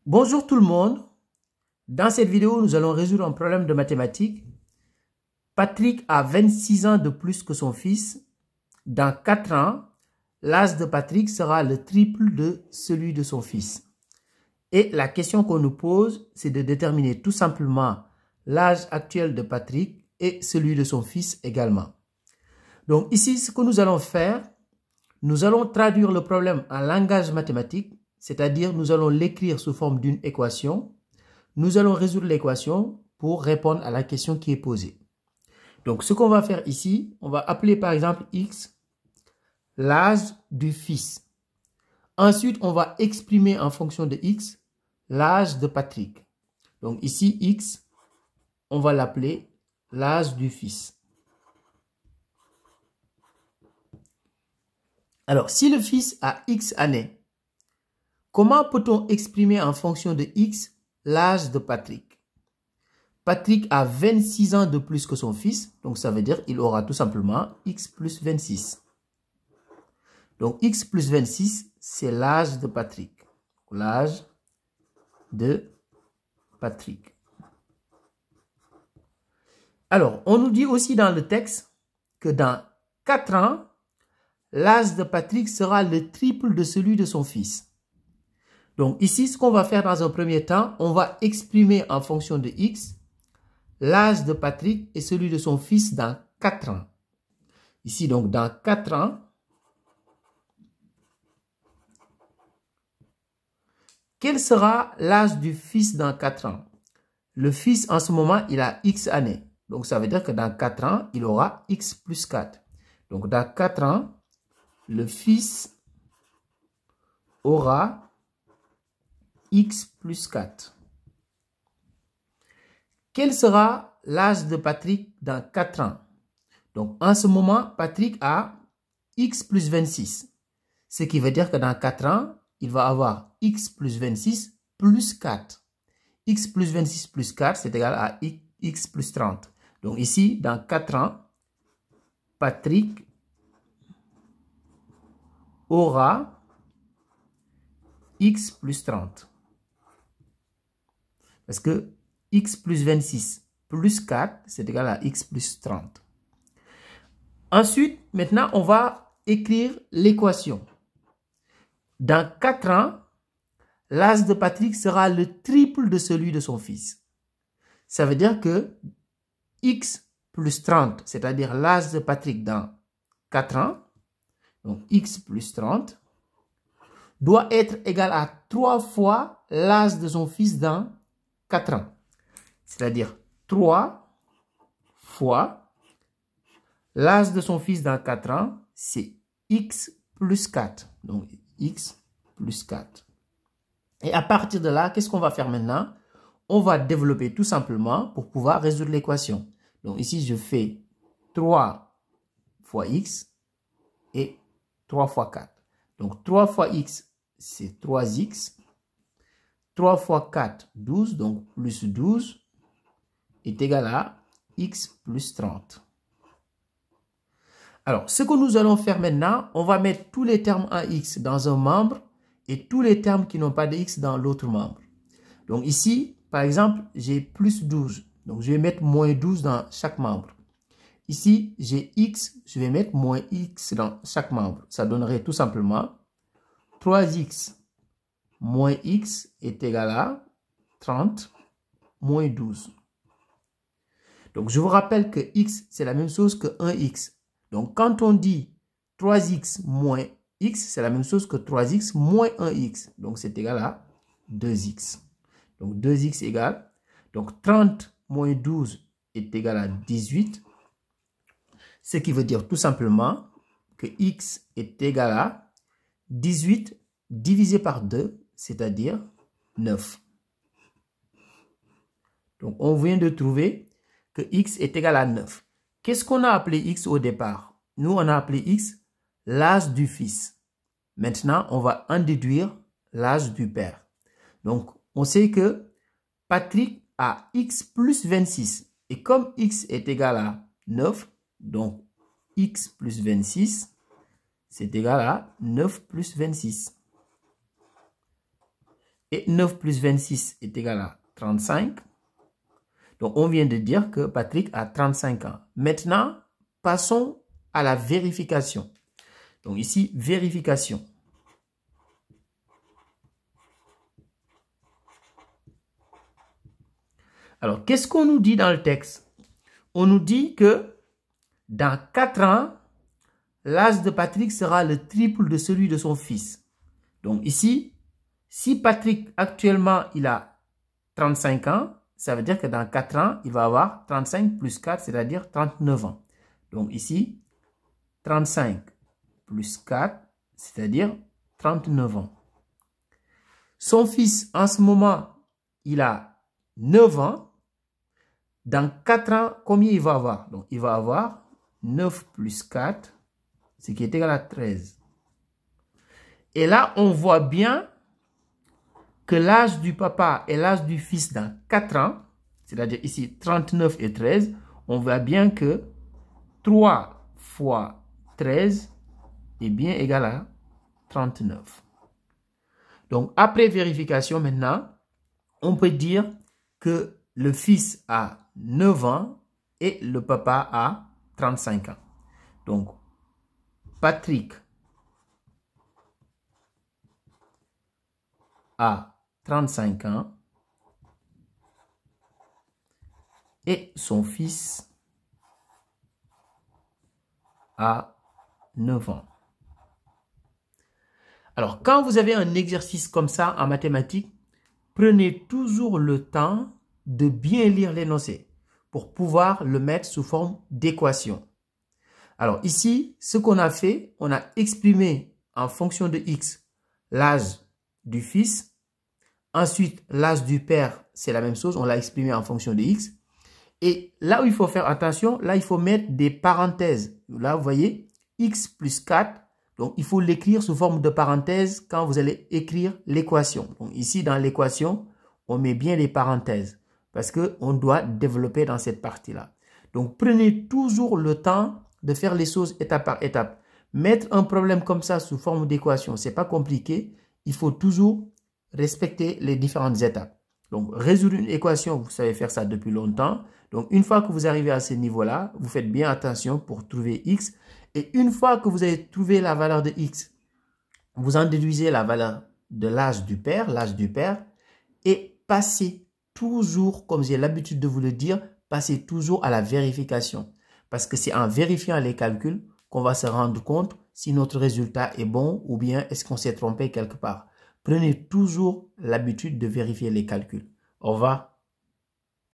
Bonjour tout le monde. Dans cette vidéo, nous allons résoudre un problème de mathématiques. Patrick a 26 ans de plus que son fils. Dans 4 ans, l'âge de Patrick sera le triple de celui de son fils. Et la question qu'on nous pose, c'est de déterminer tout simplement l'âge actuel de Patrick et celui de son fils également. Donc ici, ce que nous allons faire, nous allons traduire le problème en langage mathématique, c'est-à-dire nous allons l'écrire sous forme d'une équation. Nous allons résoudre l'équation pour répondre à la question qui est posée. Donc ce qu'on va faire ici, on va appeler par exemple x l'âge du fils. Ensuite, on va exprimer en fonction de x l'âge de Patrick. Donc ici, x, on va l'appeler l'âge du fils. Alors, si le fils a x années, comment peut-on exprimer en fonction de x l'âge de Patrick? Patrick a 26 ans de plus que son fils, donc ça veut dire qu'il aura tout simplement x plus 26. Donc x plus 26, c'est l'âge de Patrick. L'âge de Patrick. Alors, on nous dit aussi dans le texte que dans 4 ans, l'âge de Patrick sera le triple de celui de son fils. Donc ici, ce qu'on va faire dans un premier temps, on va exprimer en fonction de x l'âge de Patrick et celui de son fils dans 4 ans. Ici, donc, dans 4 ans, quel sera l'âge du fils dans 4 ans? Le fils, en ce moment, il a x années. Donc, ça veut dire que dans 4 ans, il aura x plus 4. Donc, dans 4 ans, le fils aura x plus 4. Quel sera l'âge de Patrick dans 4 ans? Donc, en ce moment, Patrick a x plus 26. Ce qui veut dire que dans 4 ans, il va avoir x plus 26 plus 4. X plus 26 plus 4, c'est égal à x plus 30. Donc ici, dans 4 ans, Patrick aura x plus 30. Parce que x plus 26 plus 4, c'est égal à x plus 30. Ensuite, maintenant, on va écrire l'équation. Dans 4 ans, l'âge de Patrick sera le triple de celui de son fils. Ça veut dire que x plus 30, c'est-à-dire l'âge de Patrick dans 4 ans, donc x plus 30, doit être égal à 3 fois l'âge de son fils dans 4 ans. C'est-à-dire 3 fois l'âge de son fils dans 4 ans, c'est x plus 4. Donc x plus 4. Et à partir de là, qu'est-ce qu'on va faire maintenant? On va développer tout simplement pour pouvoir résoudre l'équation. Donc ici, je fais 3 fois x et 3 fois 4. Donc 3 fois x, c'est 3x. 3 fois 4, 12. Donc plus 12 est égal à x plus 30. Alors, ce que nous allons faire maintenant, on va mettre tous les termes en x dans un membre et tous les termes qui n'ont pas de x dans l'autre membre. Donc ici, par exemple, j'ai plus 12. Donc je vais mettre moins 12 dans chaque membre. Ici, j'ai x, je vais mettre moins x dans chaque membre. Ça donnerait tout simplement 3x moins x est égal à 30 moins 12. Donc je vous rappelle que x, c'est la même chose que 1x. Donc quand on dit 3x moins x, c'est la même chose que 3x moins 1x. Donc c'est égal à 2x. Donc 2x égale, donc 30 moins 12 est égal à 18. Ce qui veut dire tout simplement que x est égal à 18 divisé par 2, c'est-à-dire 9. Donc on vient de trouver que x est égal à 9. Qu'est-ce qu'on a appelé x au départ? Nous, on a appelé x l'âge du fils. Maintenant, on va en déduire l'âge du père. Donc, on sait que Patrick a x plus 26. Et comme x est égal à 9, donc x plus 26, c'est égal à 9 plus 26. Et 9 plus 26 est égal à 35. Donc, on vient de dire que Patrick a 35 ans. Maintenant, passons à la vérification. Donc ici, vérification. Alors, qu'est-ce qu'on nous dit dans le texte? On nous dit que dans 4 ans, l'âge de Patrick sera le triple de celui de son fils. Donc ici, si Patrick actuellement il a 35 ans, ça veut dire que dans 4 ans, il va avoir 35 plus 4, c'est-à-dire 39 ans. Donc ici, 35 plus 4, c'est-à-dire 39 ans. Son fils, en ce moment, il a 9 ans. Dans 4 ans, combien il va avoir? Donc, il va avoir 9 plus 4, ce qui est égal à 13. Et là, on voit bien que l'âge du papa et l'âge du fils dans 4 ans, c'est-à-dire ici 39 et 13, on voit bien que 3 fois 13 est bien égal à 39. Donc, après vérification maintenant, on peut dire que le fils a 9 ans et le papa a 35 ans. Donc, Patrick a 35 ans et son fils a 9 ans. Alors, quand vous avez un exercice comme ça en mathématiques, prenez toujours le temps de bien lire l'énoncé pour pouvoir le mettre sous forme d'équation. Alors ici, ce qu'on a fait, on a exprimé en fonction de x l'âge du fils. Ensuite, l'âge du père, c'est la même chose, on l'a exprimé en fonction de x. Et là où il faut faire attention, là il faut mettre des parenthèses. Là, vous voyez, x plus 4. Donc, il faut l'écrire sous forme de parenthèse quand vous allez écrire l'équation. Donc, ici, dans l'équation, on met bien les parenthèses parce qu'on doit développer dans cette partie-là. Donc, prenez toujours le temps de faire les choses étape par étape. Mettre un problème comme ça sous forme d'équation, ce n'est pas compliqué. Il faut toujours respecter les différentes étapes. Donc, résoudre une équation, vous savez faire ça depuis longtemps. Donc, une fois que vous arrivez à ce niveau-là, vous faites bien attention pour trouver x. Et une fois que vous avez trouvé la valeur de x, vous en déduisez la valeur de l'âge du père, et passez toujours, comme j'ai l'habitude de vous le dire, passez toujours à la vérification. Parce que c'est en vérifiant les calculs qu'on va se rendre compte si notre résultat est bon ou bien est-ce qu'on s'est trompé quelque part. Prenez toujours l'habitude de vérifier les calculs. Au revoir.